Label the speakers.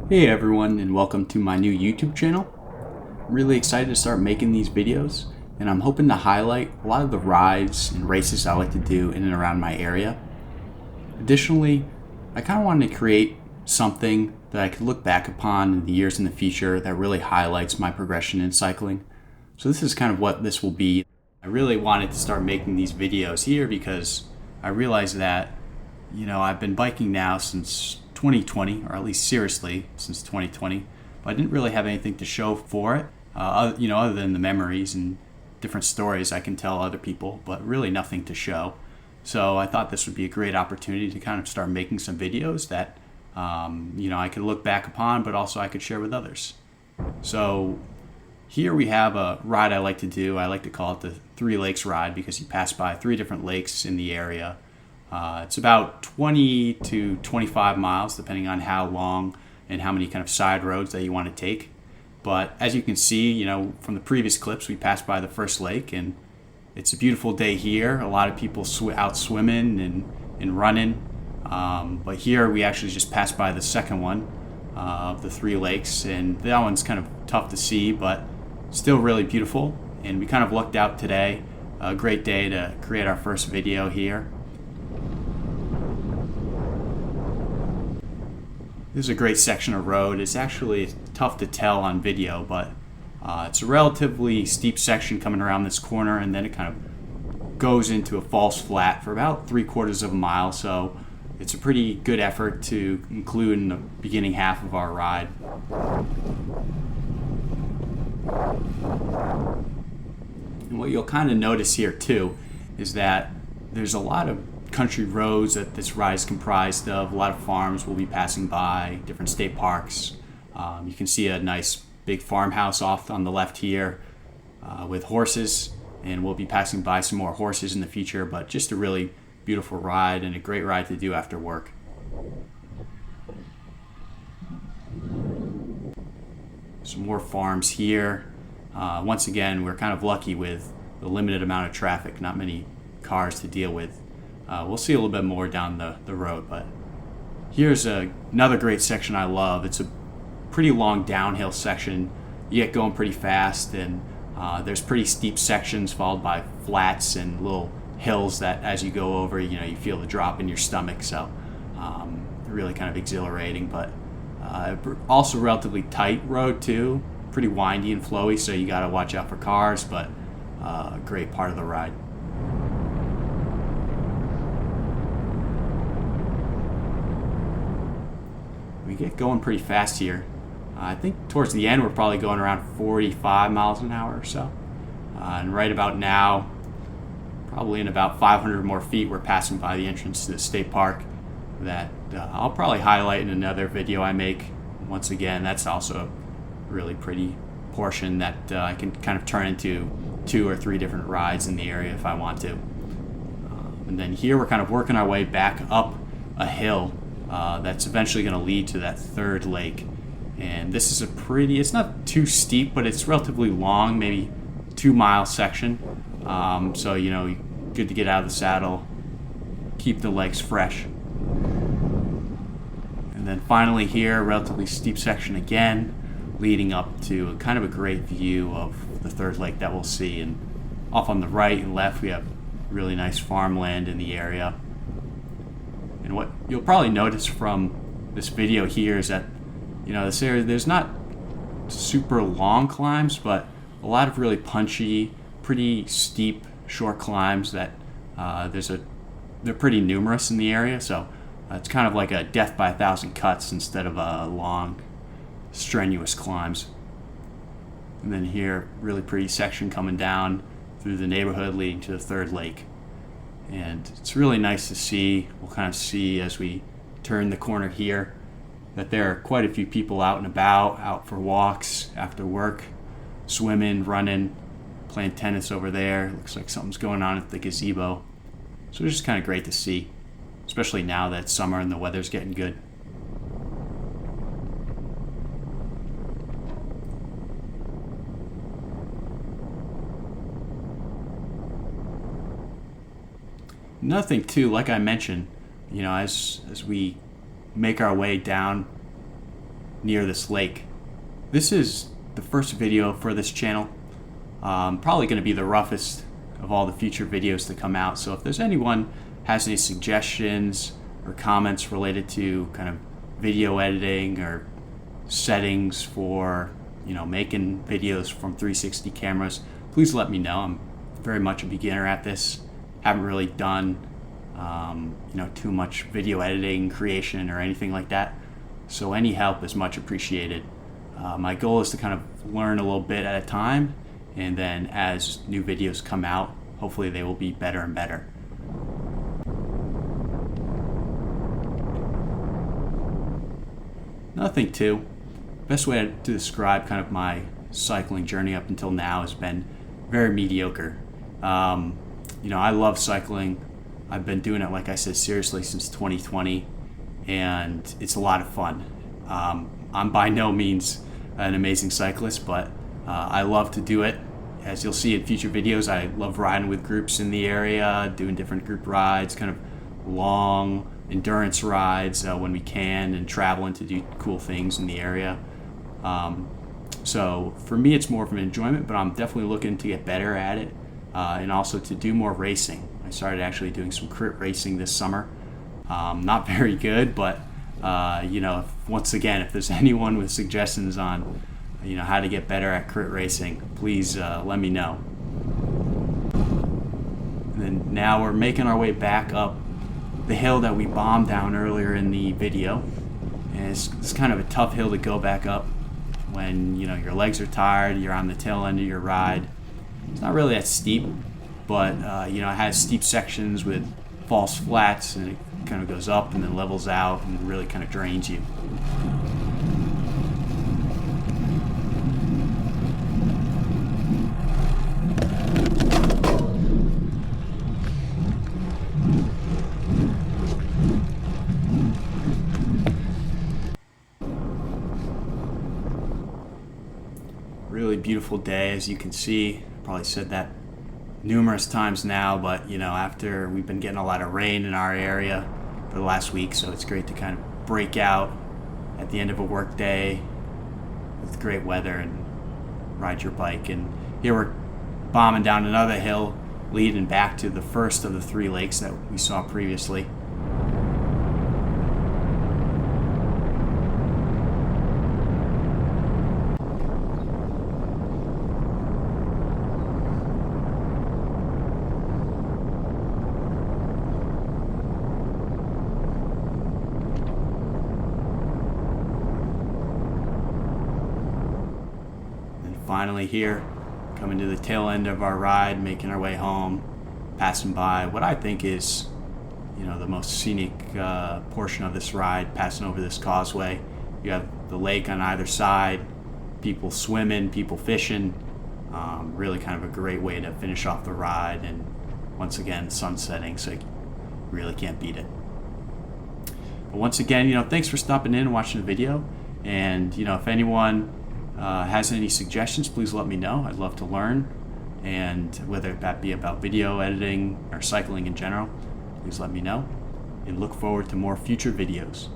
Speaker 1: Hey everyone, and welcome to my new YouTube channel. I'm really excited to start making these videos, and I'm hoping to highlight a lot of the rides and races I like to do in and around my area. Additionally, I kind of wanted to create something that I could look back upon in the years in the future that really highlights my progression in cycling. So this is kind of what this will be. I really wanted to start making these videos here because I realized that, I've been biking now since 2020, or at least seriously since 2020, but I didn't really have anything to show for it, other than the memories and different stories I can tell other people, but really nothing to show. So I thought this would be a great opportunity to kind of start making some videos that, I could look back upon, but also I could share with others. So here we have a ride I like to do. I like to call it the Three Lakes ride because you pass by three different lakes in the area. It's about 20 to 25 miles, depending on how long and how many kind of side roads that you want to take. But as you can see, from the previous clips, we passed by the first lake, and it's a beautiful day here. A lot of people out swimming and running. But here we actually just passed by the second one of the three lakes, and that one's kind of tough to see, but still really beautiful. And we kind of lucked out today. A great day to create our first video here. This is a great section of road. It's actually tough to tell on video, but it's a relatively steep section coming around this corner, and then it kind of goes into a false flat for about 3/4 of a mile. So it's a pretty good effort to include in the beginning half of our ride. And what you'll kind of notice here too is that there's a lot of country roads that this ride is comprised of. A lot of farms will be passing by, different state parks. You can see a nice big farmhouse off on the left here with horses, and we'll be passing by some more horses in the future, but just a really beautiful ride and a great ride to do after work. Some more farms here. Once again, we're kind of lucky with the limited amount of traffic, not many cars to deal with. We'll see a little bit more down the road, but here's another great section I love. It's a pretty long downhill section. You get going pretty fast, and there's pretty steep sections followed by flats and little hills that as you go over, you feel the drop in your stomach. So really kind of exhilarating, but also relatively tight road too. Pretty windy and flowy, so you got to watch out for cars, but a great part of the ride. We get going pretty fast here. I think towards the end we're probably going around 45 miles an hour or so. And right about now, probably in about 500 more feet, we're passing by the entrance to the state park that I'll probably highlight in another video I make. Once again, that's also a really pretty portion that I can kind of turn into 2 or 3 different rides in the area if I want to. And then here we're kind of working our way back up a hill that's eventually going to lead to that third lake. And this is it's not too steep, but it's relatively long, maybe 2-mile section. So, good to get out of the saddle, keep the legs fresh. And then finally here, relatively steep section again, leading up to kind of a great view of the third lake that we'll see. And off on the right and left, we have really nice farmland in the area. And what you'll probably notice from this video here is that, this area, there's not super long climbs, but a lot of really punchy, pretty steep, short climbs that they're pretty numerous in the area. So it's kind of like a death by 1,000 cuts instead of a long, strenuous climbs. And then here, really pretty section coming down through the neighborhood leading to the third lake. And it's really nice to see. We'll kind of see as we turn the corner here that there are quite a few people out and about, out for walks after work, swimming, running, playing tennis over there. Looks like something's going on at the gazebo. So it's just kind of great to see, especially now that it's summer and the weather's getting good. Another thing too, like I mentioned, as we make our way down near this lake. This is the first video for this channel. Probably going to be the roughest of all the future videos to come out. So if there's anyone has any suggestions or comments related to kind of video editing or settings for making videos from 360 cameras, please let me know. I'm very much a beginner at this. Haven't really done too much video editing, creation, or anything like that. So any help is much appreciated. My goal is to kind of learn a little bit at a time, and then as new videos come out, hopefully they will be better and better. Another thing too, best way to describe kind of my cycling journey up until now has been very mediocre. I love cycling. I've been doing it, like I said, seriously since 2020, and it's a lot of fun. I'm by no means an amazing cyclist, but I love to do it. As you'll see in future videos, I love riding with groups in the area, doing different group rides, kind of long endurance rides when we can, and traveling to do cool things in the area. So for me, it's more of an enjoyment, but I'm definitely looking to get better at it, and also to do more racing. I started actually doing some crit racing this summer. Not very good, but once again, if there's anyone with suggestions on how to get better at crit racing, please let me know. And then now we're making our way back up the hill that we bombed down earlier in the video, and it's kind of a tough hill to go back up when your legs are tired, you're on the tail end of your ride. It's not really that steep, but it has steep sections with false flats, and it kind of goes up and then levels out and really kind of drains you. Really beautiful day, as you can see. Probably said that numerous times now, but after we've been getting a lot of rain in our area for the last week, so it's great to kind of break out at the end of a work day with great weather and ride your bike. And here we're bombing down another hill leading back to the first of the 3 lakes that we saw previously. Finally here, coming to the tail end of our ride, making our way home, passing by what I think is, the most scenic portion of this ride, passing over this causeway. You have the lake on either side, people swimming, people fishing. Really kind of a great way to finish off the ride, and once again, sun setting, so you really can't beat it. But once again, thanks for stopping in and watching the video, and if anyone has any suggestions, please let me know. I'd love to learn, and whether that be about video editing or cycling in general, please let me know, and look forward to more future videos.